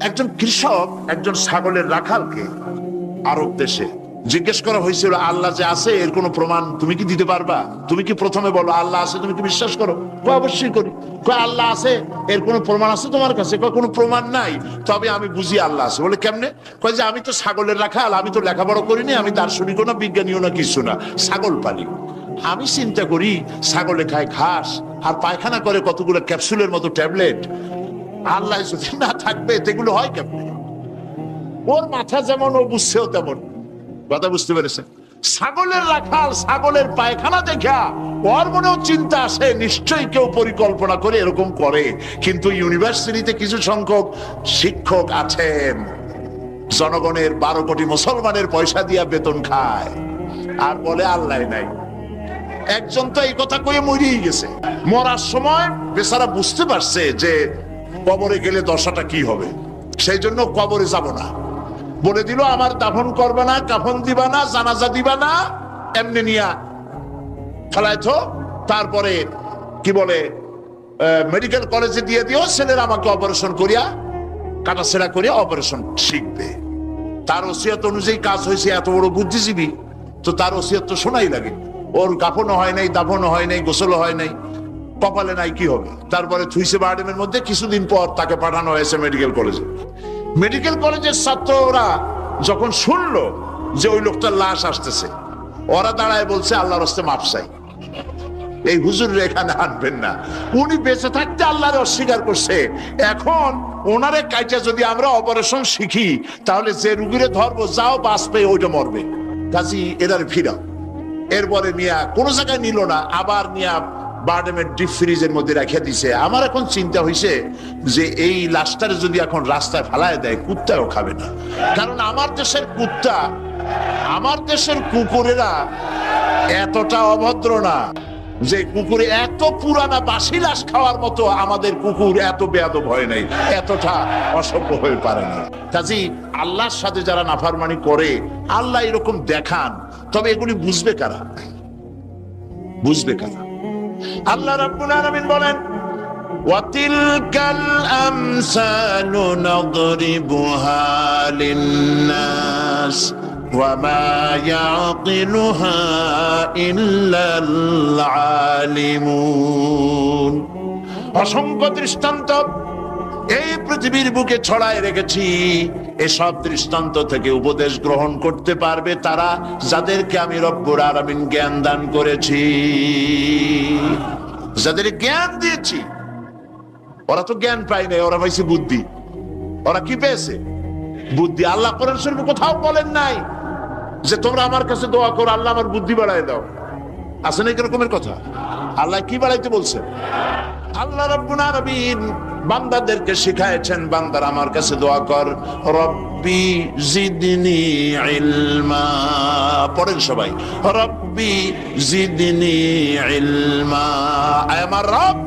একজন কৃষক একজন ছাগলের রাখালকে আরব দেশে জিজ্ঞেস করা হয়েছিল, আল্লাহ যে আছে এর কোনো প্রমাণ তুমি কি দিতে পারবা? তুমি কি প্রথমে বলো আল্লাহ আছে, তুমি কি বিশ্বাস করো? অবশ্যই করি। আল্লাহ আছে এর কোনো প্রমাণ আছে তোমার কাছে? কোনো প্রমাণ নাই, তবে আমি বুঝি আল্লাহ আছে। বলে কেমনে? যে আমি তো ছাগলের রাখাল, আমি তো লেখাপড়া করিনি, আমি দার্শনিকও না বিজ্ঞানীও না কিছু না, ছাগল পালি। আমি চিন্তা করি ছাগলে খায় ঘাস আর পায়খানা করে কতগুলো ক্যাপসুলের মতো ট্যাবলেট, আল্লাহ যদি না থাকবে এগুলো হয় কেমনে? ওর মাথা যেমন ও বুঝছেও তেমন। কথা বুঝতে পেরেছে? ছাগলের রাখাল ছাগলের পায়খানা দেখা ওর মনেও চিন্তা আসে, নিশ্চয়ই কেউ পরিকল্পনা করে এরকম করে। কিন্তু ইউনিভার্সিটিতে কিছু সংখ্যক শিক্ষক আছেন জনগণের 12 কোটি মুসলমানের পয়সা দিয়া বেতন খায় আর বলে আল্লাহ নাই। একজন তো এই কথা কয়ে মরেই গেছে। মরার সময় বেচারা বুঝতে পারছে যে কবরে গেলে দশাটা কি হবে, সেই জন্য কবরে যাব না। বলে দিল আমার দাফন করবে না, কাফন দিবা না, জানাজা দিবা না, এমনি নিয়া ফেলাইতো। তারপরে কি বলে মেডিকেল কলেজে দিয়ে দিও, ছেলেরা আমাকে অপারেশন করিয়া কাটাছেড়া করিয়া অপারেশন শিখবে। তার ওসিয়ত অনুযায়ী কাজ হয়েছে। এত বড় বুদ্ধিজীবী, তো তার ওসিয়ত তো শোনাই লাগে। ওর কাফনও হয় নাই, দাফনও হয় নাই, গোসলও হয় নাই, কপালে নাই, কি হবে? তারপরে থুইছে বার্ডেমের মধ্যে। কিছুদিন পর তাকে পাঠানো হয়েছে মেডিকেল কলেজে। মেডিকেল কলেজের ছাত্ররা যখন শুনলো যে ওই লোকটার লাশ আসতেছে, ওরা দাঁড়ায় বলছে আল্লাহর রাস্তে মাপ চাই, এই হুজুর এখানে আনবেন না। উনি বেঁচে থাকতে আল্লাহর অস্বীকার করছে। এখন ওনারে কাইটা যদি আমরা অপারেশন শিখি, তাহলে যে রুগীরে ধরবো যাও বাঁচবে ওইটা মরবে, কাজী এটার ফিরাও। এরপরে নিয়া কোনো জায়গায় নিল না, আবার নিয়া বার্ডেমের ডিপ ফ্রিজের মধ্যে রেখে দিছে। আমার এখন চিন্তা হয়েছে যে এই লাশটারে যদি এখন রাস্তায় ফেলায় দেয়, কুত্তাও খাবে না। কারণ আমার দেশের কুত্তা, আমার দেশের কুকুরেরা এতটা অভদ্র না যে কুকুরে এত পুরানা বাসি লাশ খাওয়ার মতো আমাদের কুকুর এত বেয়াদব হয় নাই, এতটা অসভ্য হয়ে পারে না। কাজী আল্লাহর সাথে যারা নাফরমানি করে, আল্লাহ এরকম দেখান, তবে এগুলি বুঝবে কারা? বুঝবে কারা? আল্লাহ রাব্বুল আলামিন বলেন ওয়াতিলকাল আমসালু নাদরিবুহা লিন্নাস ওয়া মা ইয়াকিলুহা ইল্লাল আলিমুন। অসংখ্য দৃষ্টান্ত এই পৃথিবীর বুকে ছড়ায় রেখেছি। এসব দৃষ্টান্ত থেকে উপদেশ গ্রহণ করতে পারবে তারা যাদেরকে আমি রব্বুল আলামিন জ্ঞান দান করেছি, যাদের জ্ঞান দিয়েছি। ওরা তো জ্ঞান পায় নাই, ওরা পাইছে বুদ্ধি। ওরা কি পেয়েছে? বুদ্ধি। আল্লাহ কোরআন শরীফে কোথাও বলেন নাই যে তোমরা আমার কাছে দোয়া করো আল্লাহ আমার বুদ্ধি বাড়ায় দাও। আছে না এরকমের কথা? আল্লাহ কি বাড়াইতে বলছেন? আল্লাহ রাব্বুল আলামিন বান্দাদেরকে শিখায়েছেন, বান্দার আমার কাছে দোয়া কর, রব্বি জিদনি ইলমা। পড়েন সবাই, রব্বি জিদনি ইলমা। আয় আমার রব,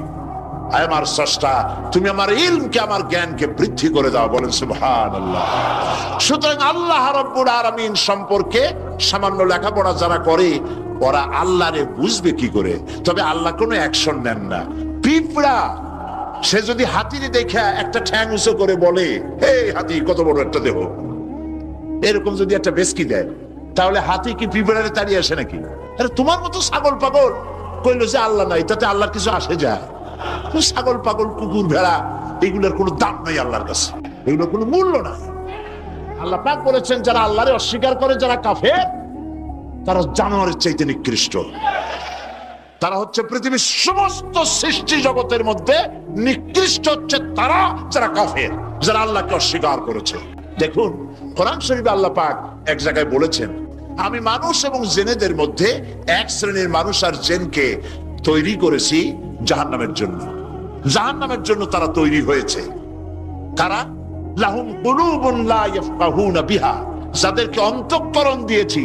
আয় আমার স্রষ্টা, তুমি আমার ইলমকে, আমার জ্ঞানকে বৃদ্ধি করে দাও। বলেন সুবহানাল্লাহ। সুতরাং আল্লাহ রাব্বুল আলামিন সম্পর্কে সামান্য লেখাপড়া যারা করে, ওরা আল্লাহরে বুঝবে কি করে? তবে আল্লাহ কোনো অ্যাকশন নেন না। পিঁপড়া সে যদি হাতিরে দেখে একটা ঠ্যাং উঁচু করে বলে, এই হাতি কত বড় একটা দেহ, এরকম যদি একটা বেসকি দেয়, তাহলে হাতি কি পিঁপড়ারে তাড়িয়ে আসে নাকি? আরে তোমার মতো ছাগল পাগল কইলো যে আল্লাহ নাই, তাতে আল্লাহর কিছু আসে যায়? ছাগল পাগল কুকুর ভেড়া এগুলোর কোনো দাম নাই আল্লাহর কাছে, এগুলোর কোনো মূল্য নাই। আল্লাহ পাক বলেছেন যারা আল্লাহরে অস্বীকার করে, যারা কাফের, তারা জানোয়ারের চাইতে নিকৃষ্ট। তারা হচ্ছে পৃথিবীর সমস্ত সৃষ্টি জগতের মধ্যে নিকৃষ্ট হচ্ছে তারা, যারা কাফের, যারা আল্লাহকে অস্বীকার করেছে। দেখুন কোরআন শরীফে আল্লাহ পাক এক জায়গায় বলেছেন, আমি মানুষ এবং জিনেদের মধ্যে এক শ্রেণীর মানুষ আর জিনকে তৈরি করেছি জাহান্নামের জন্য। জাহান্নামের জন্য তারা তৈরি হয়েছে। কারা? লাহুম কুলুবুন লা ইয়াফকাহুনা বিহা, যাদেরকে অন্তঃকরণ দিয়েছি,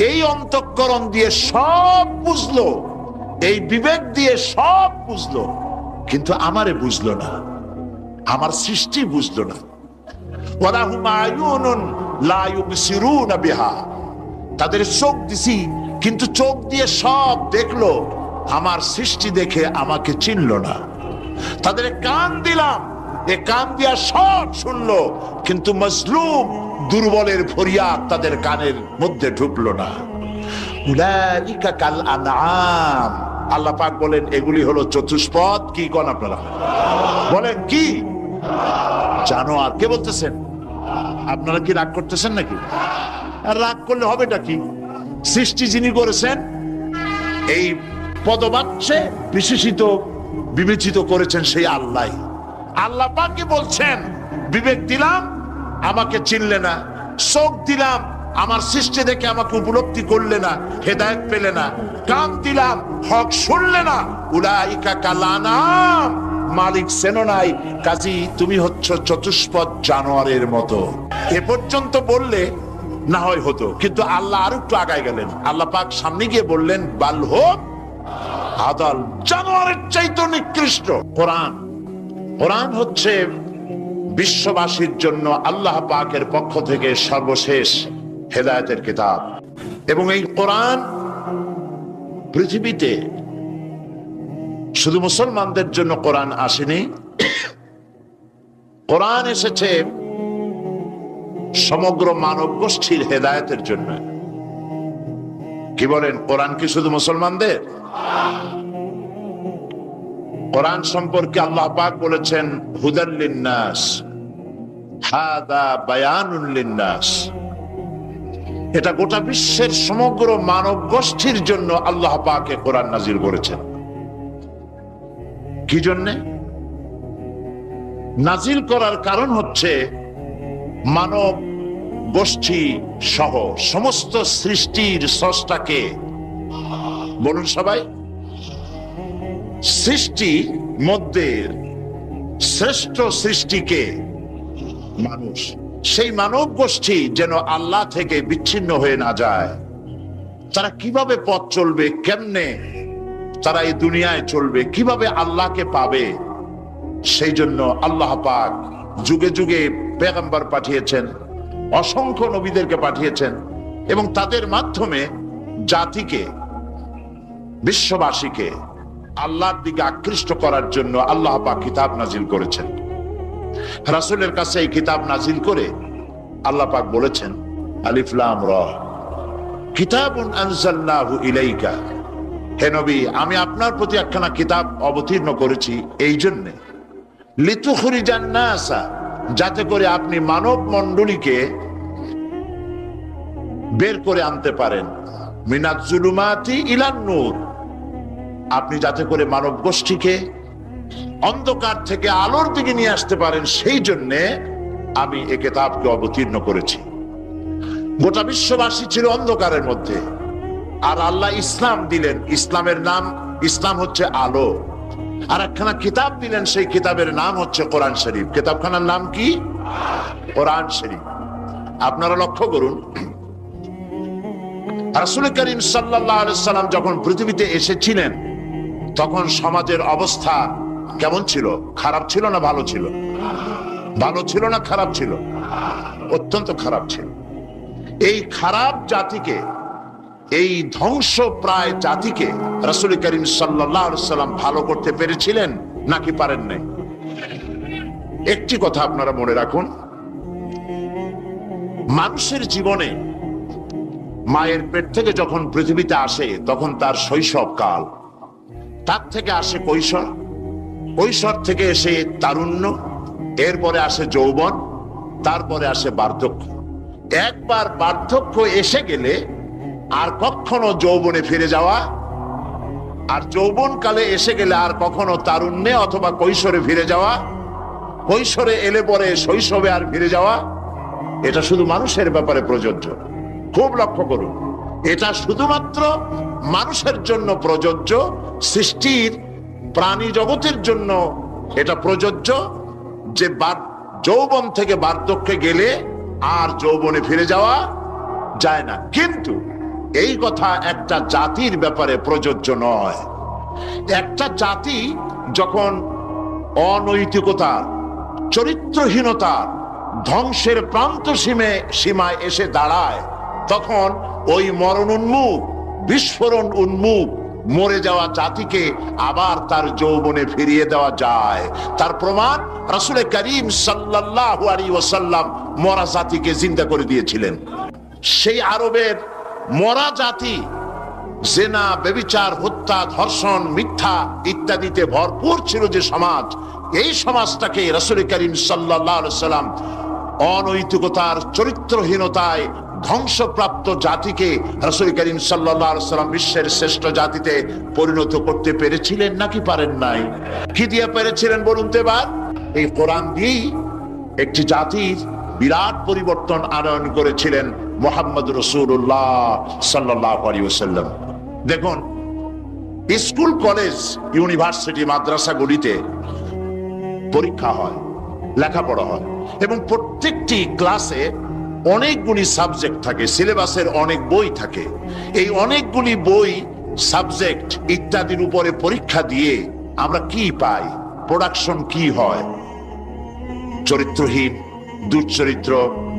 এই অন্তঃকরণ দিয়ে সব বুঝলো, এই বিবেক দিয়ে সব বুঝলো, কিন্তু আমারে বুঝলো না, আমার সৃষ্টি বুঝলো না। ওয়ালাহুম আয়ুনুন লা ইউবসিরুনা বিহা, তাদের চোখ দিছি, কিন্তু চোখ দিয়ে সব দেখলো, আমার সৃষ্টি দেখে আমাকে চিনলো না। তাদের কান দিলাম, এ কান দিয়া সব শুনলো, কিন্তু মজলুম দুর্বলের ফরিয়াদ তাদের কানের মধ্যে ঢুকলো না। উলাইকা কাল আনআম, আল্লাহ পাক বলেন এগুলি হলো চতুষ্পদ। কি কোন আপনারা বলেন কি? জানোয়ার। কে বলতেছেন? আপনারা কি রাগ করতেছেন নাকি? আর রাগ করলে হবেটা কি? সৃষ্টি যিনি করেছেন, এই পদবাচ্যে বিশেষিত বিবেচিত করেছেন সেই আল্লাহ। আল্লাহ পাকই বলছেন বিবেক দিলাম, আমাকে চিনলে না, চোখ দিলাম, আমার সৃষ্টি দেখে আমাকে উপলব্ধি করলে না, হেদায়েত পেলে না, কান দিলাম, হক শুনলে না, উলাইকা কাল আনআম, মালিক চেনো নাই, কাজী তুমি হচ্ছ চতুষ্পদ জানোয়ারের মতো। এ পর্যন্ত বললে না হয় হতো, কিন্তু আল্লাহ আর একটু আগায় গেলেন। আল্লাহ পাক সামনে গিয়ে বললেন বাল হোক আদাল, জানোয়ারের চাইতে নিকৃষ্ট। কোরআন, কোরআন হচ্ছে বিশ্ববাসীর জন্য আল্লাহ পাকের পক্ষ থেকে সর্বশেষ হেদায়েতের কিতাব। এবং এই কোরআন পৃথিবীতে শুধু মুসলমানদের জন্য কোরআন আসেনি, কোরআন এসেছে সমগ্র মানব গোষ্ঠীর হেদায়েতের জন্য। কি বলেন? কোরআন কি শুধু মুসলমানদের? কোরআন সম্পর্কে আল্লাহ পাক বলেছেন হুদাল লিন্নাস, হাদা বায়ানুল লিন্নাস। এটা গোটা বিশ্বের সমগ্র মানব গোষ্ঠীর জন্য আল্লাহ পাক কোরআন নাজিল করেছেন। কি জন্যে নাজিল করার কারণ হচ্ছে মানব গোষ্ঠী সহ সমস্ত সৃষ্টির স্রষ্টাকে, বলুন সবাই, সৃষ্টি মধ্যে শ্রেষ্ঠ সৃষ্টিকে মানুষ, সেই মানব গোষ্ঠী যেন আল্লাহ থেকে বিচ্ছিন্ন হয়ে না যায়। তারা কিভাবে পথ চলবে, কেমনে তারা এই দুনিয়ায় চলবে, কিভাবে আল্লাহকে পাবে, সেই জন্য আল্লাহ পাক যুগে যুগে পেগম্বর পাঠিয়েছেন, অসংখ্য নবীদেরকে পাঠিয়েছেন, এবং তাদের মাধ্যমে জাতিকে, বিশ্ববাসীকে আল্লাহর দিকে আকৃষ্ট করার জন্য আল্লাহ পাক কিতাব নাজিল করেছেন। রাসূলের কাছে এই কিতাব নাজিল করে আল্লাহ পাক বলেছেন আলিফ লাম রা কিতাবুন আনজালনাহু ইলাইকা, হে নবী আমি আপনার প্রতি একখানা কিতাব অবতীর্ণ করেছি এই জন্যে, লিতুখরিজান নাসা, যাতে করে আপনি মানব মণ্ডলীকে বের করে আনতে পারেন, মিনাজ জুলুমাতি ইলান নূর, আপনি যাতে করে মানব গোষ্ঠীকে অন্ধকার থেকে আলোর দিকে নিয়ে আসতে পারেন, সেই জন্যে আমি এই কিতাবকে অবতীর্ণ করেছি। গোটা বিশ্ববাসী ছিল অন্ধকারের মধ্যে, আর আল্লাহ ইসলাম দিলেন, ইসলামের নাম, ইসলাম হচ্ছে আলো, আর একখানা কিতাব দিলেন, সেই কিতাবের নাম হচ্ছে কোরআন শরীফ। কিতাবখানার নাম কি? কোরআন শরীফ। আপনারা লক্ষ্য করুন, রাসূল করিম সাল্লাল্লাহু আলাইহি সাল্লাম যখন পৃথিবীতে এসেছিলেন তখন সমাজের অবস্থা কেমন ছিল? খারাপ ছিল না ভালো ছিল? ভালো ছিল না খারাপ ছিল? অত্যন্ত খারাপ ছিল। এই খারাপ জাতিকে, এই ধ্বংস প্রায় জাতিকে রাসূল করিম সাল্লাল্লাহু আলাইহি সাল্লাম ভালো করতে পেরেছিলেন নাকি পারেন নাই? একটি কথা আপনারা মনে রাখুন, মানুষের জীবনে মায়ের পেট থেকে যখন পৃথিবীতে আসে তখন তার শৈশব কাল, তার থেকে আসে কৈশোর, কৈশোর থেকে এসে তারুণ্য, এরপরে আসে যৌবন, তারপরে আসে বার্ধক্য। একবার বার্ধক্য এসে গেলে আর কখনো যৌবনে ফিরে যাওয়া, আর যৌবন কালে এসে গেলে আর কখনো তারুণ্যে অথবা কৈশোরে ফিরে যাওয়া, কৈশোরে এলে পরে শৈশবে আর ফিরে যাওয়া, এটা শুধু মানুষের ব্যাপারে প্রযোজ্য। খুব লক্ষ্য করুন, এটা শুধুমাত্র মানুষের জন্য প্রযোজ্য, সৃষ্টির প্রাণী জগতের জন্য এটা প্রযোজ্য যে যৌবন থেকে বার্ধক্যে গেলে আর যৌবনে ফিরে যাওয়া যায় না। কিন্তু এই কথা একটা জাতির ব্যাপারে প্রযোজ্য নয়। একটা জাতি যখন অনৈতিকতার, চরিত্রহীনতার, ধ্বংসের প্রান্ত সীমায় এসে দাঁড়ায়, তখন ওই মরণ উন্মুখ, বিস্ফোরণ উন্মুখ মরে যাওয়া জাতিকে আবার তার যৌবনে ফিরিয়ে দেওয়া যায়। তার প্রমাণ রাসূল করিম সাল্লাল্লাহু আলাইহি ওয়াসাল্লাম মরা জাতিকে জিন্দা করে দিয়েছিলেন। সেই আরবের মরা জাতি জেনা, ব্যভিচার, হত্যা, ধর্ষণ, মিথ্যা ইত্যাদিতে ভরপুর ছিল যে সমাজ, এই সমাজটাকে রাসূল করিম সাল্লাল্লাহু আলাইহি ওয়াসাল্লাম অনৈতিকতার, চরিত্রহীনতায় ধ্বংসপ্রাপ্ত জাতিকে রাসূল করিম সাল্লাল্লাহু আলাইহি ওয়াসাল্লাম বিশ্বের শ্রেষ্ঠ জাতিতে পরিণত করতে পেরেছিলেন নাকি পারেন নাই? কি দিয়ে পেরেছিলেন বলুন তো এবার? এই কোরআন দিয়েই একটি জাতির বিরাট পরিবর্তন আনয়ন করেছিলেন মুহাম্মদ রাসূলুল্লাহ সাল্লাল্লাহু আলাইহি ওয়াসাল্লাম। দেখুন, স্কুল, কলেজ, ইউনিভার্সিটি, মাদ্রাসাগুলিতে পরীক্ষা হয়, লেখাপড়া হয় এবং প্রত্যেকটি ক্লাসে অনেকগুলি সাবজেক্ট থাকে, সিলেবাসের অনেক বই থাকে। এই অনেকগুলি বই, সাবজেক্ট ইত্যাদির উপরে পরীক্ষা দিয়ে আমরা কি পাই? প্রোডাকশন কি হয়? চরিত্রহীন, দুশ্চরিত্র,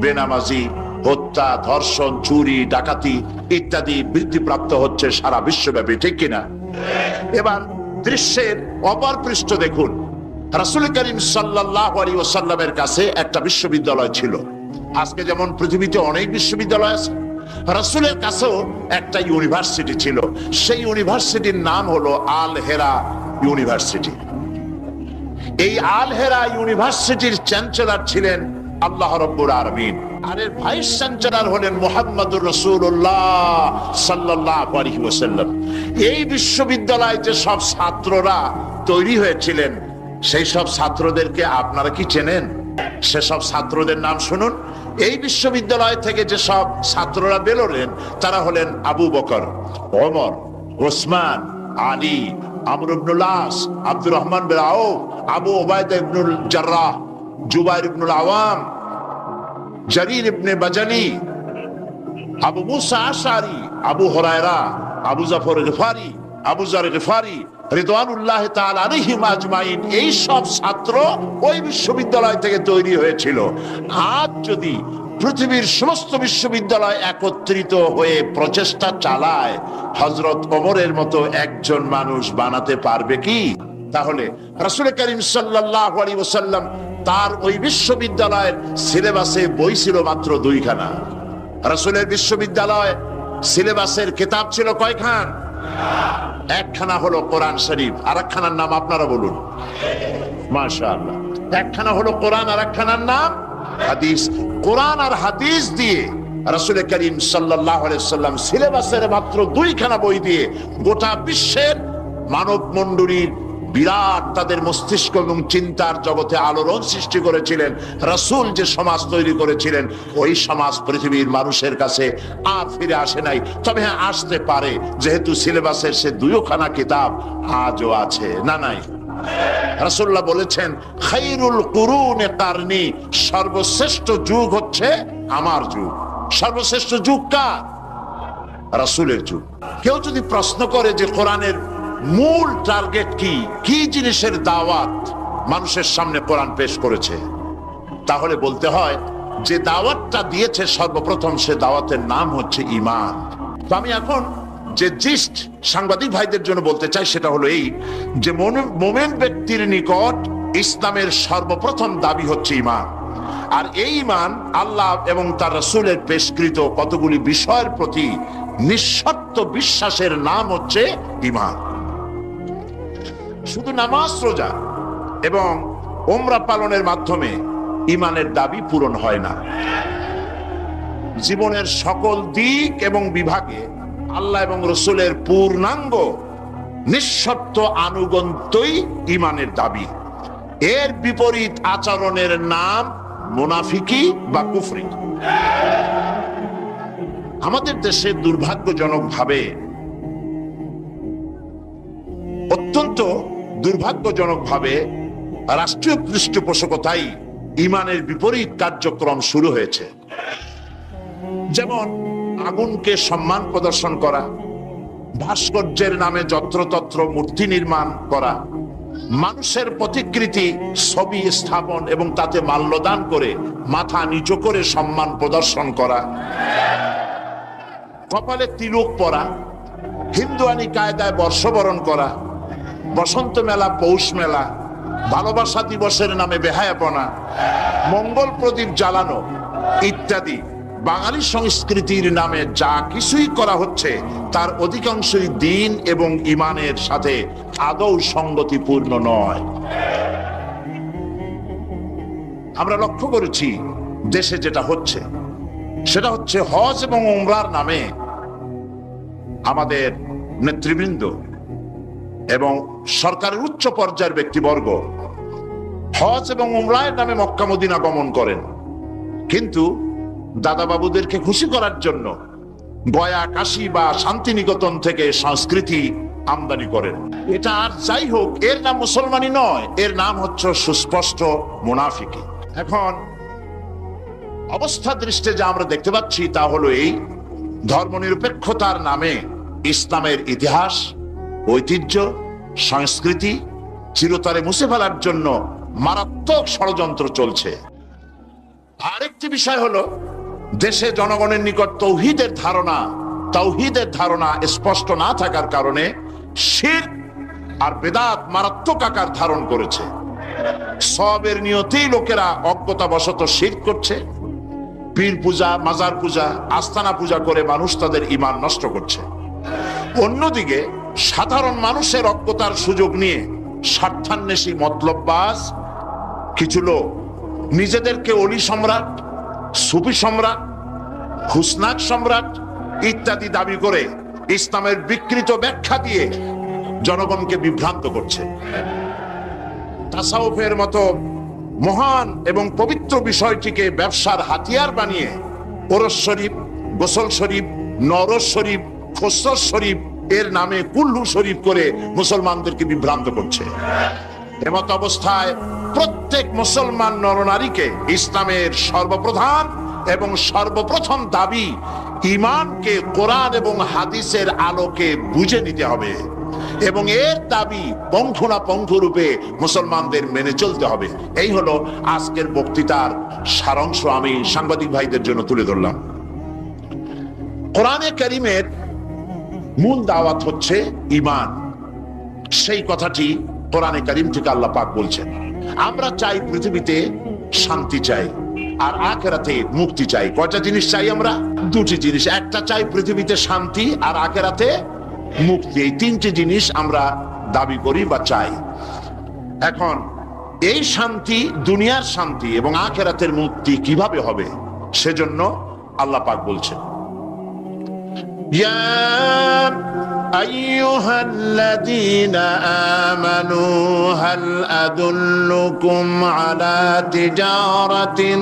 বেনামাজি, হত্যা, ধর্ষণ, চুরি, ডাকাতি ইত্যাদি বৃদ্ধিপ্রাপ্ত হচ্ছে সারা বিশ্বব্যাপী, ঠিক কিনা? এবার দৃশ্যের অপর পৃষ্ঠ দেখুন, রাসূল করিম সাল্লাল্লাহু আলাইহি ওয়াসাল্লামের কাছে একটা বিশ্ববিদ্যালয় ছিল। আজকে যেমন পৃথিবীতে অনেক বিশ্ববিদ্যালয় আছে, রাসূলের কাছেও একটা ইউনিভার্সিটি ছিল। সেই ইউনিভার্সিটির নাম হলো আল হেরা ইউনিভার্সিটি। এই আল হেরা ইউনিভার্সিটির চ্যান্সেলর ছিলেন আল্লাহ রাব্বুল আলামিন, আর এর ভাইস চ্যান্সেলর হলেন মুহাম্মদুর রাসূলুল্লাহ সাল্লাল্লাহু আলাইহি ওয়াসাল্লাম। এই বিশ্ববিদ্যালয়ে যে সব ছাত্ররা তৈরি হয়েছিলেন, সেই সব ছাত্রদেরকে আপনারা কি চেনেন? সেসব ছাত্রদের নাম শুনুন। এই বিশ্ববিদ্যালয় থেকে যে সব ছাত্ররা বেরোলেন, তারা হলেন আবু বকর, ওমর, ওসমান, আলী, আমর ইবনুল আস, আব্দুর রহমান বিন আউফ, আবু উবাইদা ইবনুল জাররাহ, জুবাইর ইবনুল আওয়াম, জারির ইবনে বাজালি, আবু মুসা আশআরী, আবু হুরায়রা, আবু জাফর গিফারি, আবু যার গিফারি রিদওয়ানুল্লাহ তাআলা আলাইহিম আজমাইন। এই সব ছাত্র ওই বিশ্ববিদ্যালয় থেকে তৈরি হয়েছিল। আজ যদি পৃথিবীর সমস্ত বিশ্ববিদ্যালয় একত্রিত হয়ে প্রচেষ্টা চালায়, হযরত ওমরের মতো একজন মানুষ বানাতে পারবে কি? তাহলে রাসূল করিম সাল্লাল্লাহু আলাইহি ওয়াসাল্লাম তার ওই বিশ্ববিদ্যালয়ের সিলেবাসে বই ছিল মাত্র 2খানা। রাসূলের বিশ্ববিদ্যালয় সিলেবাসের কিতাব ছিল কয়খান? একখানা হলো কোরআন শরীফ, আর একখানার নাম আপনারা বলুন। মাশাআল্লাহ, একখানা হলো কোরআন, আর একখানার নাম হাদিস। কোরআন আর হাদিস দিয়ে রাসূল করিম সাল্লাল্লাহু আলাইহি ওয়াসাল্লাম সিলেবাসের মাত্র 2খানা বই দিয়ে গোটা বিশ্বের মানব মণ্ডলীর বিরাট তাদের মস্তিষ্ক এবং চিন্তার জগতে আলোড়ন সৃষ্টি করেছিলেন। রাসূল যে সমাজ তৈরি করেছিলেন, ওই সমাজ পৃথিবীর মানুষের কাছে আর ফিরে আসে নাই। তবে হ্যাঁ, আসতে পারে, যেহেতু সিলেবাসের সে 2খানা কিতাব আজও আছে। না নাই? রাসূলুল্লাহ বলেছেন, খায়রুল কুরুনে কারনি, সর্বশ্রেষ্ঠ যুগ হচ্ছে আমার যুগ। সর্বশ্রেষ্ঠ যুগ কার? রাসূলের যুগ। কেউ যদি প্রশ্ন করে যে কোরআনের মূল টার্গেট কি, কি জিনিসের দাওয়াত মানুষের সামনে কোরআন পেশ করেছে, তাহলে বলতে হয় যে দাওয়াতটা দিয়েছে সর্বপ্রথম, সে দাওয়াতের নাম হচ্ছে ঈমান। তো আমি এখন যে জিস্ট সাংবাদিক ভাইদের জন্য বলতে চাই, সেটা হলো এই যে মুমিন ব্যক্তির নিকট ইসলামের সর্বপ্রথম দাবি হচ্ছে ঈমান। আর এই ঈমান আল্লাহ এবং তার রাসূলের পেশকৃত কতগুলি বিষয়ের প্রতি নিঃশর্ত বিশ্বাসের নাম হচ্ছে ঈমান। শুধু নামাজ, রোজা এবং উমরা পালনের মাধ্যমে ঈমানের দাবি পূরণ হয় না। জীবনের সকল দিক এবং বিভাগে আল্লাহ এবং রাসূলের পূর্ণাঙ্গ নিঃশর্ত আনুগত্যই ঈমানের দাবি। এর বিপরীত আচরণের নাম মুনাফিকি বা কুফরি। আমাদের দেশে দুর্ভাগ্যজনকভাবে, অত্যন্ত দুর্ভাগ্যজনকভাবে রাষ্ট্রীয় পৃষ্ঠপোষকতাই ঈমানের বিপরীত কার্যক্রম শুরু হয়েছে। যেমন আগুনকে সম্মান প্রদর্শন করা, ভাস্কর্যের নামে যত্রতত্র মূর্তি নির্মাণ করা, মানুষের প্রতিকৃতি ছবি স্থাপন এবং তাতে মাল্যদান করে মাথা নিচু করে সম্মান প্রদর্শন করা, কপালে তিলক পরা, হিন্দুয়ানি কায়দায় বর্ষবরণ করা, বসন্ত মেলা, পৌষ মেলা, ভালোবাসা দিবসের নামে বেহায়াপনা, মঙ্গল প্রদীপ জ্বালানো ইত্যাদি বাঙালি সংস্কৃতির নামে যা কিছুই করা হচ্ছে তার অধিকাংশই দ্বীন এবং ঈমানের সাথে আদৌ সঙ্গতিপূর্ণ নয়। আমরা লক্ষ্য করেছি দেশে যেটা হচ্ছে সেটা হচ্ছে হজ এবং উমরার নামে আমাদের নেতৃবৃন্দ এবং সরকারের উচ্চ পর্যায়ের ব্যক্তিবর্গ হজ এবং উমরার নামে মক্কা মদিনা গমন করেন, কিন্তু দাদা বাবুদেরকে খুশি করার জন্য গয়া, কাশী বা শান্তিনিকেতন থেকে সংস্কৃতি আমদানি করেন। এটা আর যাই হোক, এর নাম মুসলমানই নয়, এর নাম হচ্ছে সুস্পষ্ট মুনাফিকি। এখন অবস্থা দৃষ্টে যা আমরা দেখতে পাচ্ছি তা হলো এই, ধর্মনিরপেক্ষতার নামে ইসলামের ইতিহাস, ঐতিহ্য, সংস্কৃতি চিরতরে মুছে ফেলার জন্য মারাত্মক ষড়যন্ত্র চলছে। আরেকটি বিষয় হলো দেশে জনগণের নিকট তাওহীদের ধারণা স্পষ্ট না থাকার কারণে শিরক আর বেদাত মারাত্মক আকার ধারণ করেছে। সওয়াবের নিয়তেই লোকেরা অজ্ঞতাবশত শিরক করছে, পীর পূজা, মাজার পূজা, আস্তানা পূজা করে মানুষ তাদের ঈমান নষ্ট করছে। অন্যদিকে সাধারণ মানুষের অজ্ঞতার সুযোগ নিয়ে স্বার্থান্বেষী মতলববাজ কিছু লোক নিজেদেরকে অলি সম্রাট, সুফি সম্রাট, হুসনাক সম্রাট ইত্যাদি দাবি করে ইসলামের বিকৃত ব্যাখ্যা দিয়ে জনগণকে বিভ্রান্ত করছে। তাসাউফের মতো মহান এবং পবিত্র বিষয়টিকে ব্যবসার হাতিয়ার বানিয়ে ওরস শরীফ, গোসল শরীফ, নরস শরীফ, খসরস শরীফ এর নামে কুল্লু শরীফ করে মুসলমানদেরকে বিভ্রান্ত করছে। এমত অবস্থায় প্রত্যেক মুসলমান নরনারীকে ইসলামের সর্বপ্রধান এবং সর্বপ্রথম দাবি ঈমানকে কোরআন এবং হাদিসের আলোকে বুঝে নিতে হবে এবং এর দাবি পঙ্খু রূপে মুসলমানদের মেনে চলতে হবে। এই হলো আজকের বক্তৃতার সারাংশ আমি সাংবাদিক ভাইদের জন্য তুলে ধরলাম। কোরআনে কারীমের মূল দাওয়াত হচ্ছে ঈমান। সেই কথাটি কোরআনে কারীম থেকে আল্লাহ পাক বলছেন। আমরা চাই পৃথিবীতে শান্তি চাই আর আখিরাতে মুক্তি চাই। কয়টা জিনিস চাই আমরা? দুটি জিনিস। একটা চাই পৃথিবীতে শান্তি আর আখিরাতে মুক্তি। এই তিনটি জিনিস আমরা দাবি করি বা চাই। এখন এই শান্তি, দুনিয়ার শান্তি এবং আখিরাতের মুক্তি কিভাবে হবে সেজন্য আল্লাহ পাক বলছেন, ইয়া আইয়ুহাল্লাযীনা আমানু হাল আদুল্লুকুম আলা তিজারাতিন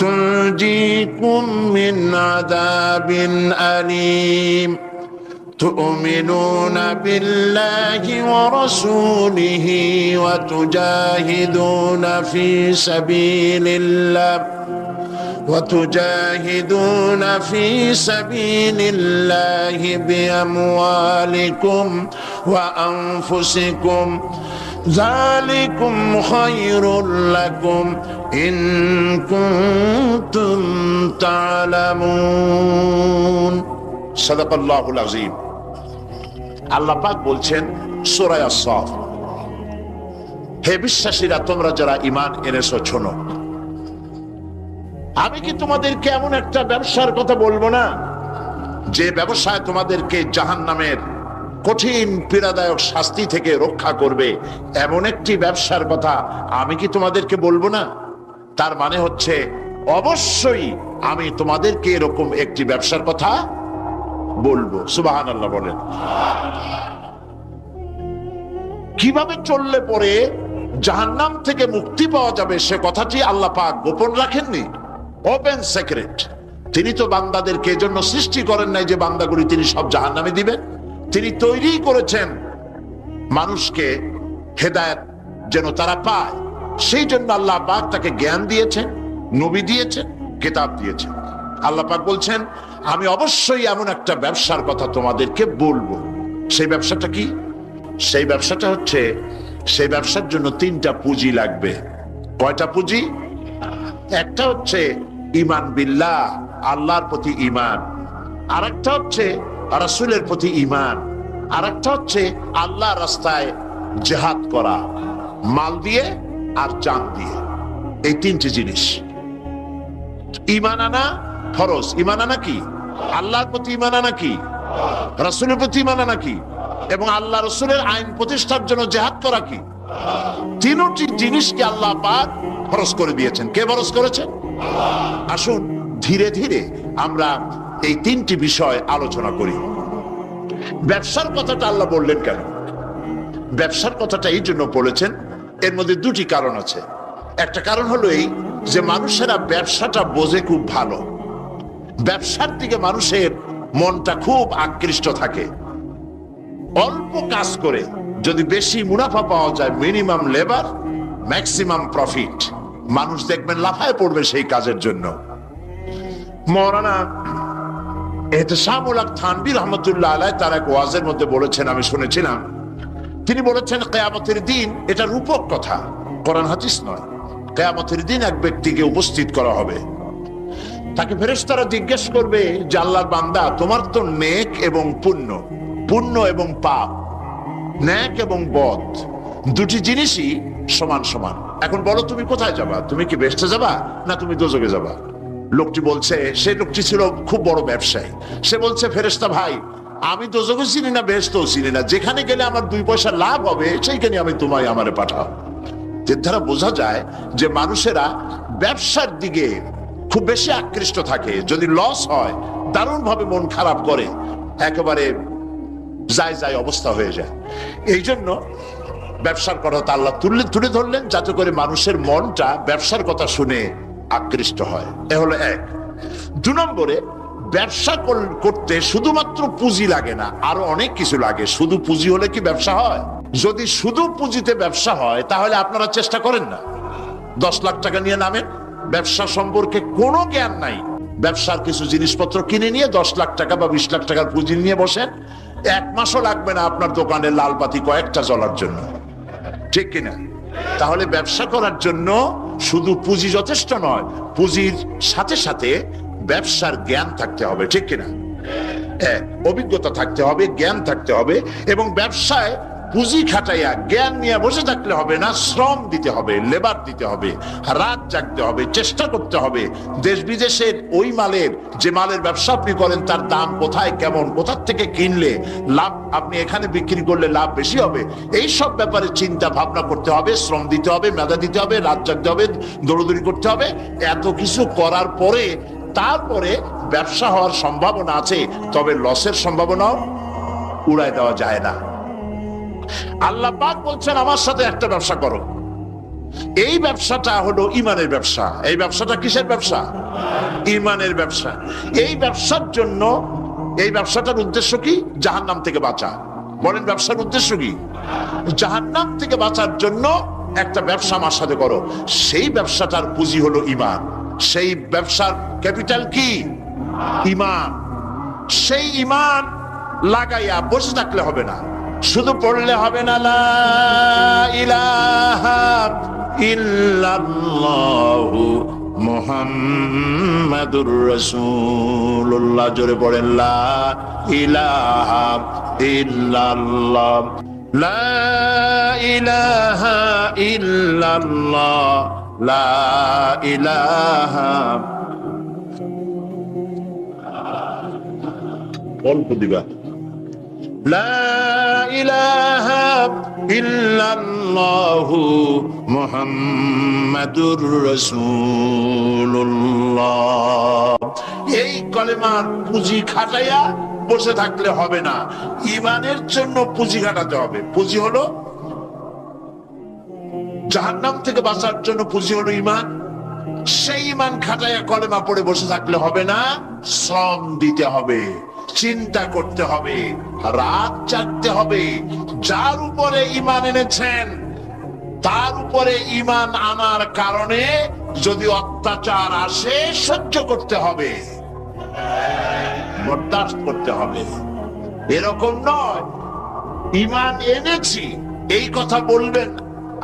তুনজিকুম মিন আযাবিন আলীম تؤمنون بالله ورسوله وتجاهدون في سبيل الله بأموالكم وأنفسكم ذلكم خير لكم إن كنتم تعلمون صدق الله العظيم। আল্লাহ পাক বলছেন সূরা আস-সাফ, হে বিশ্বাসীরা, তোমরা যারা ঈমান এনেছো শোনো, আমি কি তোমাদেরকে এমন একটা ব্যবসার কথা বলবো না যে ব্যবসায় তোমাদেরকে জাহান্নামের কঠিন পীড়াদায়ক শাস্তি থেকে রক্ষা করবে? এমন একটি ব্যবসার কথা আমি কি তোমাদেরকে বলবো না? তার মানে হচ্ছে অবশ্যই আমি তোমাদেরকে এরকম একটি ব্যবসার কথা বলবো। সুবহানাল্লাহ বলেন। কিভাবে চললে পরে জাহান্নাম থেকে মুক্তি পাওয়া যাবে সে কথাটি আল্লাহ পাক গোপন রাখেননি, ওপেন সিক্রেট। তিনি তো বান্দাদেরকে এজন্য সৃষ্টি করেন নাই যে বান্দাগুলি তিনি সব জাহান্নামে দিবেন। তিনি তৈরি করেছেন মানুষকে হেদায়েত যেন তারা পায়, সেই জন্য আল্লাহ পাক তাকে জ্ঞান দিয়েছেন, নবী দিয়েছেন, কিতাব দিয়েছেন। আল্লাহ পাক বলছেন আমি অবশ্যই এমন একটা ব্যবসার কথা তোমাদেরকে বলবো। সেই ব্যবসাটা কি? সেই ব্যবসাটা হচ্ছে, সেই ব্যবসার জন্য তিনটা পুঁজি লাগবে। কয়টা পুঁজি? একটা হচ্ছে ঈমান বিল্লাহ, আল্লাহর প্রতি ঈমান। আরেকটা হচ্ছে রাসূলের প্রতি ঈমান। আর একটা হচ্ছে আল্লাহ রাস্তায় জিহাদ করা, মাল দিয়ে আর জান দিয়ে। এই তিনটি জিনিস। ঈমান আনা ফরজ। ঈমান আনা কি? আল্লাহর প্রতি ঈমান আনা কি? রাসূলের প্রতি ঈমান আনা কি? এবং আল্লাহ রাসূলের আইন প্রতিষ্ঠার জন্য জিহাদ করা কি? তিনটি জিনিসকে আল্লাহ পাক ফরজ করে দিয়েছেন। কে ফরজ করেছেন? আসুন ধীরে ধীরে আমরা এই তিনটি বিষয় আলোচনা করি। ব্যবসার কথাটা আল্লাহ বললেন কেন? ব্যবসার কথাটা এই জন্য বলেছেন, এর মধ্যে দুটি কারণ আছে। একটা কারণ হলো এই যে মানুষেরা ব্যবসাটা বোঝে খুব ভালো, ব্যবসার দিকে মানুষের মনটা খুব আকৃষ্ট থাকে। অল্প কাজ করে যদি বেশি মুনাফা পাওয়া যায়, মিনিমাম লেবার ম্যাক্সিমাম প্রফিট, মানুষ দেখবেন লাফায় পড়বে সেই কাজের জন্য। মাওলানা এহতেশামুল হক থানভী রহমতুল্লাহ আলাইহি তার এক ওয়াজের মধ্যে বলেছেন, আমি শুনেছিলাম, তিনি বলেছেন কিয়ামতের দিন, এটা রূপক কথা, কোরআন হাদিস নয়। কিয়ামতের দিন এক ব্যক্তিকে উপস্থিত করা হবে, তাকে ফেরেশতারা জিজ্ঞেস করবে যে আল্লাহর বান্দা, তোমার তো নেক এবং পুণ্য, পুণ্য এবং পাপ, নেক এবং বদ, দুটি জিনিসই সমান সমান। এখন বলো তুমি কোথায় যাবা? তুমি কি বেহেশতে যাবা না তুমি দোজখে যাবা? লোকটি বলছে, সেই লোকটি ছিল খুব বড় ব্যবসায়ী, সে বলছে, ফেরেশতা ভাই, আমি দোজখও চিনি না বেহেশতও চিনি না, যেখানে গেলে আমার 2 পয়সা লাভ হবে সেইখানে আমি তোমায় আমারে পাঠাও। এর দ্বারা বোঝা যায় যে মানুষেরা ব্যবসার দিকে খুব বেশি আকৃষ্ট থাকে। যদি লস হয় দারুণ ভাবে মন খারাপ করে, একেবারে যায় যায় অবস্থা হয়ে যায়। এই জন্য ব্যবসার কথা আল্লাহ তুলে ধরলেন যাতে করে মানুষের মনটা ব্যবসার কথা শুনে আকৃষ্ট হয়। এ হলো এক। 2 নম্বরে, ব্যবসা করতে শুধুমাত্র পুঁজি লাগে না, আরো অনেক কিছু লাগে। শুধু পুঁজি হলে কি ব্যবসা হয়? যদি শুধু পুঁজিতে ব্যবসা হয় তাহলে আপনারা চেষ্টা করেন না, 10 লাখ টাকা নিয়ে নামেন, ব্যবসা সম্পর্কে কোনো জ্ঞান নাই, ব্যবসার কিছু জিনিসপত্র কিনে নিয়ে 10 লাখ টাকা বা 20 লাখ টাকার পুঁজি নিয়ে বসেন, 1 মাসও লাগবে না আপনার দোকানে লাল বাতি কয়েকটা জ্বলার জন্য, ঠিক কিনা? তাহলে ব্যবসা করার জন্য শুধু পুঁজি যথেষ্ট নয়, পুঁজির সাথে সাথে ব্যবসার জ্ঞান থাকতে হবে, ঠিক কিনা? অভিজ্ঞতা থাকতে হবে, জ্ঞান থাকতে হবে। এবং ব্যবসায় পুঁজি খাটাইয়া জ্ঞান নিয়ে বসে থাকলে হবে না, শ্রম দিতে হবে, লেবার দিতে হবে, রাত জাগতে হবে, চেষ্টা করতে হবে। দেশ বিদেশের ওই মালের, যে মালের ব্যবসা আপনি করেন তার দাম কোথায়, কেমন, কোথা থেকে কিনলে লাভ, আপনি এখানে বিক্রি করলে লাভ বেশি হবে, এই সব ব্যাপারে চিন্তা ভাবনা করতে হবে, শ্রম দিতে হবে, মেধা দিতে হবে, রাত জাগতে হবে, দৌড়দৌড়ি করতে হবে। এত কিছু করার পরে তারপরে ব্যবসা হওয়ার সম্ভাবনা আছে, তবে লসের সম্ভাবনাও উড়ায় দেওয়া যায় না। আল্লাহ পাক বলছেন আমার সাথে একটা ব্যবসা করো। এই ব্যবসাটা হলো ঈমানের ব্যবসা। এই ব্যবসাটা কিসের ব্যবসা? ঈমানের ব্যবসা। এই ব্যবসার জন্য, এই ব্যবসাটার উদ্দেশ্য কি? জাহান্নাম থেকে বাঁচা। বলেন ব্যবসার উদ্দেশ্য কি? জাহান্নাম থেকে বাঁচার জন্য একটা ব্যবসা আমার সাথে করো। সেই ব্যবসাটার পুঁজি হলো ঈমান। সেই ব্যবসার ক্যাপিটাল কি? ঈমান। সেই ঈমান লাগাইয়া বসে থাকলে হবে না, শুধু পড়লে হবে না লা ইলাহা ইল্লাল্লাহু মুহাম্মাদুর রাসূলুল্লাহ। জোরে পড়েন লা ইলাহা ইল্লাল্লাহ, লা ইলাহা ইল্লাল্লাহ, লা ইলাহা। অল্প দিবা। লা ইলাহা ইল্লাল্লাহু মুহাম্মাদুর রাসূলুল্লাহ। এই কলেমার পুঁজি খাটাইয়া বসে থাকলে হবে না, ঈমানের জন্য পুঁজি খাটাতে হবে। পুঁজি হলো জাহান্নাম থেকে বাঁচার জন্য, পুঁজি হলো ঈমান। সেই ঈমান খাটাইয়া কলেমা পড়ে বসে থাকলে হবে না, শ্রম দিতে হবে, চিন্তা করতে হবে, রাত জাগতে হবে। যার উপরে ঈমান এনেছেন তার উপরে ঈমান আনার কারণে যদি অত্যাচার আসে সহ্য করতে হবে, বরদাস্ত করতে হবে। এরকম নয় ঈমান এনেছি এই কথা বলবেন,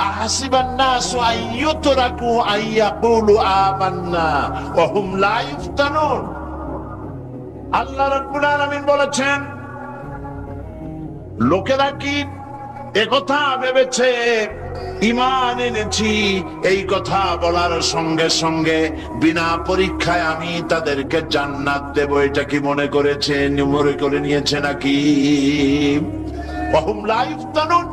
আহাসিবান নাসু আইয়ুতরাকু আইয়াকুলু আমান্না ওয়া হুম লা ইফতানুন। আল্লাহ রাব্বুল আলামিন বলেছেন, লোকেরা কি একথা ভেবেছে ঈমান এনেছি এই কথা বলার সঙ্গে সঙ্গে বিনা পরীক্ষায় আমি তাদেরকে জান্নাত দেব, এটা কি মনে করেছে, মনে করে নিয়েছে নাকি? ওয়াহুম লা ইফতানুন,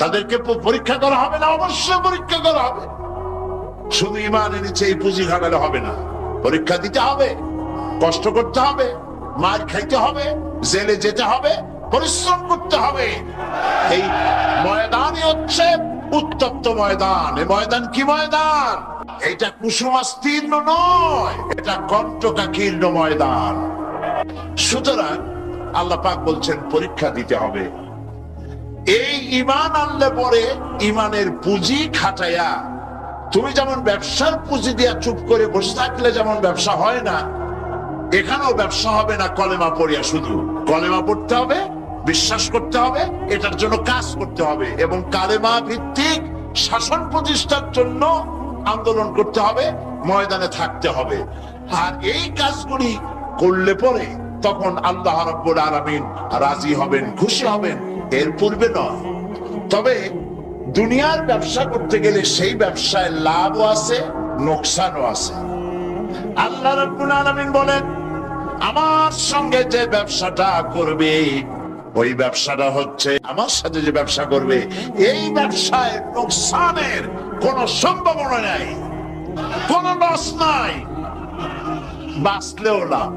তাদেরকে পরীক্ষা করা হবে না? অবশ্যই পরীক্ষা করা হবে। শুধু ঈমান এনেছে এই পুঁজি খাটালে হবে না, পরীক্ষা দিতে হবে, কষ্ট করতে হবে, মার খাইতে হবে, জেলে যেতে হবে, পরিশ্রম করতে হবে। এই ময়দানই হচ্ছে উত্তপ্ত ময়দান। এই ময়দান কি ময়দান? এটা কুসুমাস্তীর্ণ নয়, এটা কণ্টকাকীর্ণ ময়দান। সুতরাং আল্লাহ পাক বলছেন পরীক্ষা দিতে হবে। এই ঈমান আনলে পরে ঈমানের পুঁজি খাটাইয়া, তুমি যেমন ব্যবসার পুঁজি দিয়া চুপ করে বসে থাকলে যেমন ব্যবসা হয় না, এখানেও ব্যবসা হবে না কলেমা পড়িয়া। শুধু কলেমা পড়তে হবে, বিশ্বাস করতে হবে, এটার জন্য কাজ করতে হবে এবং কালেমা ভিত্তিক শাসন প্রতিষ্ঠার জন্য আন্দোলন করতে হবে, ময়দানে থাকতে হবে। আর এই কাজগুলি করলে পরে তখন আল্লাহ রাব্বুল আলামিন রাজি হবেন, খুশি হবেন, এর পূর্বে নয়। তবে দুনিয়ার ব্যবসা করতে গেলে সেই ব্যবসায় লাভও আছে, নোকসানও আছে। আল্লাহ রাব্বুল আলামিন বলেন, আমার সঙ্গে যে ব্যবসাটা করবে, ওই ব্যবসাটা হচ্ছে, আমার সাথে যে ব্যবসা করবে, এই ব্যবসায় নোকসানের কোনো সম্ভাবনা নাই, কোনো লস নাই। বাঁচলেও লাভ,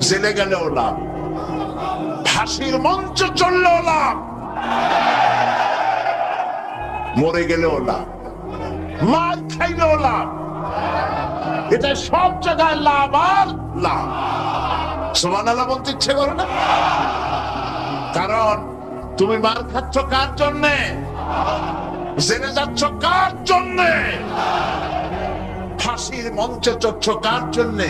জেলে গেলেও লাভ, ফাঁসির মঞ্চ চললেও লাভ, মরে গেলেও লাভ, মার খাইলেও লাভ। এটা সব জায়গায় লাভ আর লাভ। সুবহানাল্লাহ বলতে ইচ্ছে করে না? কারণ তুমি মার খাচ্ছ কার জন্যে? জেনে যাচ্ছ কার জন্যে? ফাঁসির মঞ্চে চড়ছ কার জন্যে?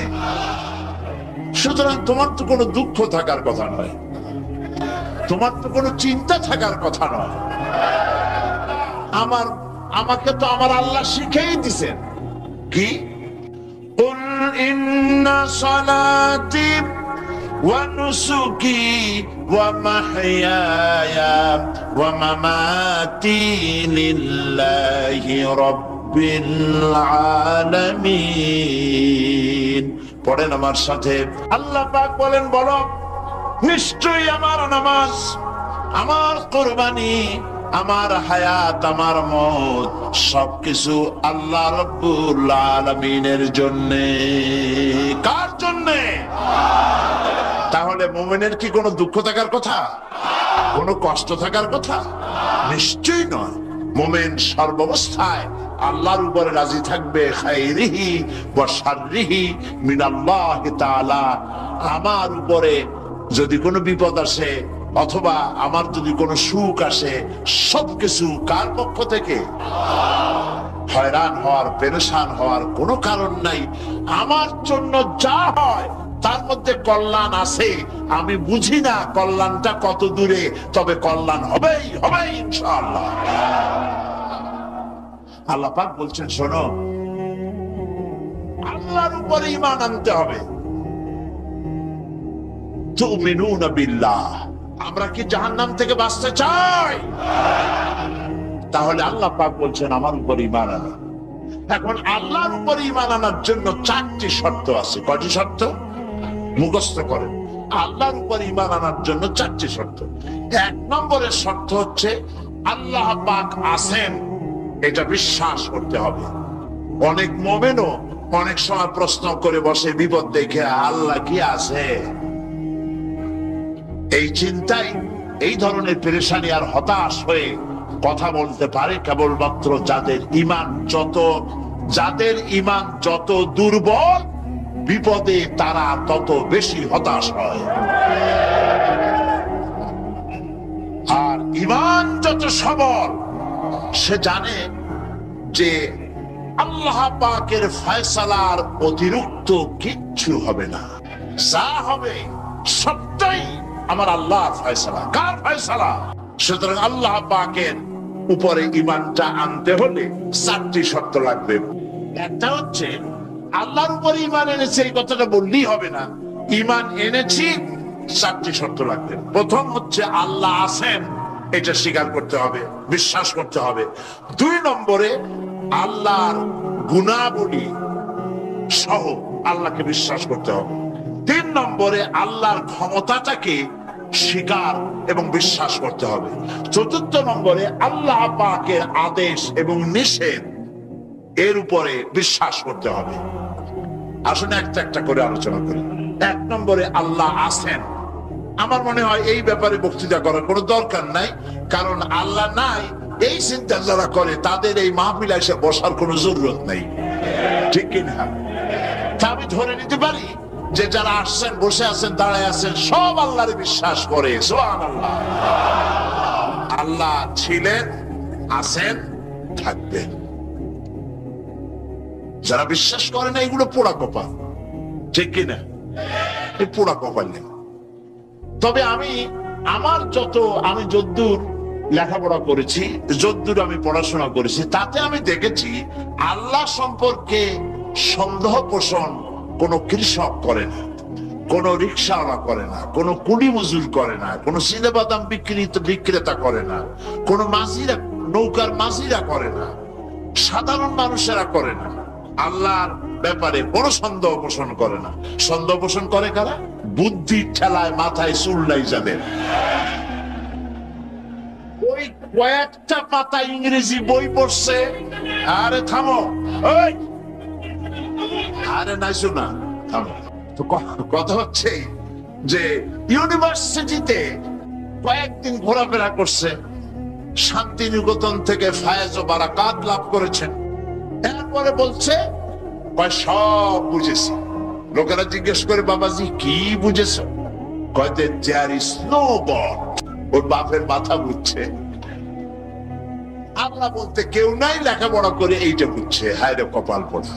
সুতরাং তোমার তো কোনো দুঃখ থাকার কথা নয়, তোমার তো কোনো চিন্তা থাকার কথা নয়। আমাকে তো আমার আল্লাহ শিখেই দিছেন কি, কুল ইন্না সালাতি ওয়া নুসুকি ওয়া মাহইয়ায়া ওয়া মামাতি লিল্লাহি রাব্বিল আলামিন। পড়েন আমার সাথে। আল্লাহ পাক বলেন, বলো নিশ্চয়ই আমার নামাজ, আমার কুরবানি, আমার হায়াত, আমার মওত সবকিছু আল্লাহ রাব্বুল আলামিনের জন্য। কার জন্য? তাহলে মুমিনের কি কোনো দুঃখ থাকার কথা, কোনো কষ্ট থাকার কথা? নিশ্চয়ই নয়। মুমিন সর্বাবস্থায় আল্লাহর উপরে রাজি থাকবে, খাইরিহি ওয়া শাররিহি মিনাল্লাহি তাআলা। আমার উপরে যদি কোনো বিপদ আসে অথবা আমার যদি কোনো সুখ আসে, সবকিছু কার পক্ষ থেকে? হয়রান হওয়ার, পেরেশান হওয়ার কোনো কারণ নাই। আমার জন্য যা হয় তার মধ্যে কল্যাণ আছে। আমি বুঝি না কল্যাণটা কত দূরে, তবে কল্যাণ হবেই হবে ইনশাআল্লাহ। আল্লাহ পাক বলছেন, শোনো, আল্লাহর উপরে ঈমান আনতে হবে। তুমিনুনা বিল্লাহ। আমরা কি জাহান্নাম থেকে বাঁচতে চাই? তাহলে আল্লাহ পাক বলছেন আমার উপর ঈমান আনো। এখন আল্লাহর উপর ঈমান আনার জন্য 4টি শর্ত আছে। কয়টি শর্ত? মুখস্থ করেন। আল্লাহর উপর ঈমান আনার জন্য 4টি শর্ত। 1 নম্বরের শর্ত হচ্ছে আল্লাহ পাক আছেন, এটা বিশ্বাস করতে হবে। অনেক মুমিনও অনেক সময় প্রশ্ন করে বসে বিপদ দেখে, আল্লাহ কি আছে? এই চিন্তাই, এই ধরনের পেরেশানি আর হতাশ হয়ে কথা বলতে পারে কেবলমাত্র যাদের ঈমান যত দুর্বল, বিপদে তারা তত বেশি হতাশ হয়। আর ঈমান যত সবল, সে জানে যে আল্লাহ পাকের ফয়সালার অতিরিক্ত কিচ্ছু হবে না। যা হবে সবটাই আমার আল্লাহর ফয়সালা। কার ফয়সালা? সুতরাং আল্লাহ পাকের উপরে ঈমানটা আনতে হলে 4টি শর্ত লাগবে। একটা হচ্ছে আল্লাহর উপরে ঈমান এনেছে, এই কথাটা বললেই হবে না। ঈমান এনেছি চারটি শর্ত লাগবে। প্রথম হচ্ছে আল্লাহ আছেন, এটা স্বীকার করতে হবে, বিশ্বাস করতে হবে। 2 নম্বরে আল্লাহর গুণাবলী সহ আল্লাহকে বিশ্বাস করতে হবে। 3 নম্বরে আল্লাহর ক্ষমতাটাকে স্বীকার এবং বিশ্বাস করতে হবে। 4 নম্বরে আল্লাহ পাকের আদেশ এবং নিষেধ এর উপরে বিশ্বাস করতে হবে। আসলে একটা একটা করে আলোচনা করি। 1 নম্বরে আল্লাহ আছেন। আমার মনে হয় এই ব্যাপারে বক্তৃতা করার কোনো দরকার নাই, কারণ আল্লাহ নাই এই চিন্তা যারা করে তাদের এই মাহফিলে এসে বসার কোনো জরুরত নাই, ঠিক কিনা? তা আমি ধরে নিতে পারি যে যারা আসছেন, বসে আছেন, দাঁড়ায় আছেন, সব আল্লাহরে বিশ্বাস করে। সুবহানাল্লাহ। আল্লাহ ছিলেন, আছেন, থাকবেন। যারা বিশ্বাস করে না এগুলো পোড়া কপাল, ঠিক কিনা? এই পোড়া কপাল নেই। তবে আমি যদ্দূর লেখাপড়া করেছি, যদ্দূর আমি পড়াশোনা করেছি, তাতে আমি দেখেছি আল্লাহ সম্পর্কে সন্দেহ পোষণ কোন কৃষক করে না, কোন রিক্সাওয়ালা করে না, কোন কুলি মজুর করে না, কোন চিনেবাদাম বিক্রেতা করে না, কোন মাঝিরা, নৌকার মাঝিরা করে না, সাধারণ মানুষেরা করে না। আল্লাহর ব্যাপারে কোনো সন্দেহ পোষণ করে না। সন্দেহ পোষণ করে কারা? বুদ্ধির ঠেলায় মাথায় চুললাই যাদের। ওই কয়েকটা পাতা ইংরেজি বই পড়ছে, আরে থামো, ওই আরে নাইছো না, থামো। তো কথা হচ্ছে যে ইউনিভার্সিটিতে কয়েকদিন ঘোরাফেরা করছে, শান্তিনিকেতন থেকে ফায়েজ ও বারাকাত লাভ করেছেন। এরপরে বলছে সব বুঝেছি। লোকেরা জিজ্ঞেস করে, বাবাজি কি বুঝেছ? কয়তে দেয়ার ইজ নো গড। ওর বাপের মাথা বুঝছে। আল্লাহ বলতে কেউ নাই, লেখাপড়া করে এইটা বুঝছে। হায় রে কপাল পোড়া।